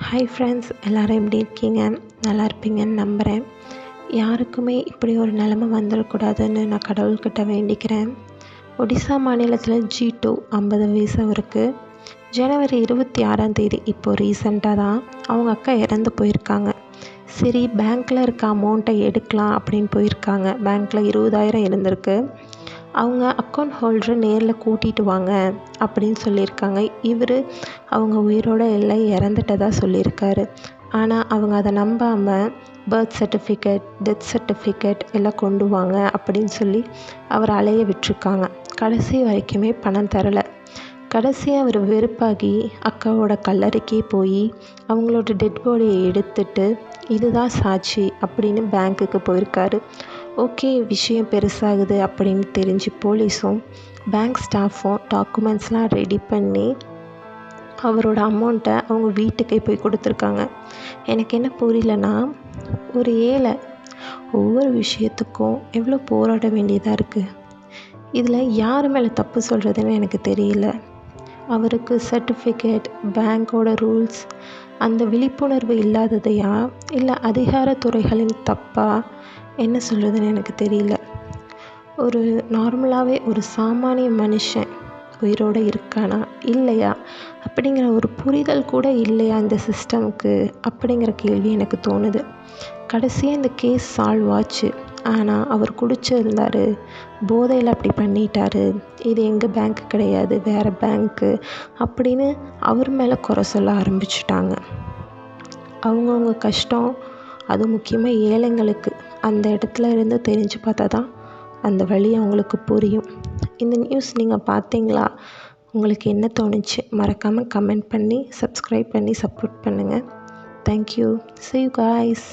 Hi friends, எல்லோரும் எப்படி இருக்கீங்க? நல்லா இருப்பீங்கன்னு நம்புகிறேன். யாருக்குமே இப்படி ஒரு நிலமை வந்துடக்கூடாதுன்னு நான் கடவுள்கிட்ட வேண்டிக்கிறேன். ஒடிசா மாநிலத்தில் G2 50 வயசு அவருக்கு. ஜனவரி 26 இப்போது ரீசெண்டாக தான் அவங்க அக்கா இறந்து போயிருக்காங்க. சரி, பேங்க்கில் இருக்க அமௌண்ட்டை எடுக்கலாம் அப்படின்னு போயிருக்காங்க. பேங்க்கில் 20,000 இருந்திருக்கு. அவங்க அக்கௌண்ட் ஹோல்டரை நேரில் கூட்டிகிட்டு வாங்க அப்படின்னு சொல்லியிருக்காங்க. இவர் அவங்க உயிரோட இல்லை, இறந்துட்டதா சொல்லியிருக்காரு. ஆனால் அவங்க அதை நம்பாமல் பர்த் சர்டிஃபிகேட், டெத் சர்டிஃபிகேட் எல்லாம் கொண்டு வாங்க அப்படின்னு சொல்லி அவர் அலைய விட்டுருக்காங்க. கடைசி வரைக்குமே பணம் தரலை. கடைசியாக அவர் வெறுப்பாகி அக்காவோட கல்லறைக்கே போய் அவங்களோட டெட் பாடியை எடுத்துட்டு இதுதான் சாட்சி அப்படின்னு பேங்க்குக்கு போயிருக்காரு. ஓகே, விஷயம் பெருசாகுது அப்படின்னு தெரிஞ்சு போலீஸும் பேங்க் ஸ்டாஃபும் டாக்குமெண்ட்ஸ்லாம் ரெடி பண்ணி அவரோட அமௌண்ட்டை அவங்க வீட்டுக்கே போய் கொடுத்துருக்காங்க. எனக்கு என்ன புரியலன்னா, ஒரு ஏழை ஒவ்வொரு விஷயத்துக்கும் எவ்வளோ போராட வேண்டியதாக இருக்குது. இதில் யார் மேலே தப்பு சொல்கிறதுன்னு எனக்கு தெரியல. அவருக்கு சர்டிஃபிகேட், பேங்க்கோட ரூல்ஸ், அந்த விழிப்புணர்வு இல்லாததையா இல்லை அதிகாரத்துறைகளின் தப்பா, என்ன சொல்கிறதுன்னு எனக்கு தெரியல. ஒரு நார்மலாகவே ஒரு சாமானிய மனுஷன் உயிரோடு இருக்கானா இல்லையா அப்படிங்கிற ஒரு புரிதல் கூட இல்லையா இந்த சிஸ்டமுக்கு அப்படிங்கிற கேள்வி எனக்கு தோணுது. கடைசியாக இந்த கேஸ் சால்வ் ஆச்சு. ஆனால் அவர் குடிச்சிருந்தார், போதையில் அப்படி பண்ணிட்டாரு, இது எங்கள் பேங்க்கு கிடையாது, வேறு பேங்க்கு அப்படின்னு அவர் மேலே குறை சொல்ல ஆரம்பிச்சிட்டாங்க. அவங்கவுங்க கஷ்டம், அது முக்கியமாக ஏழைங்களுக்கு அந்த இடத்துல இருந்து தெரிஞ்சு பார்த்தா தான் அந்த வழி அவங்களுக்கு புரியும். இந்த நியூஸ் நீங்கள் பார்த்தீங்களா? உங்களுக்கு என்ன தோணுச்சு? மறக்காமல் கமெண்ட் பண்ணி சப்ஸ்கிரைப் பண்ணி சப்போர்ட் பண்ணுங்கள். தேங்க்யூ. See you guys.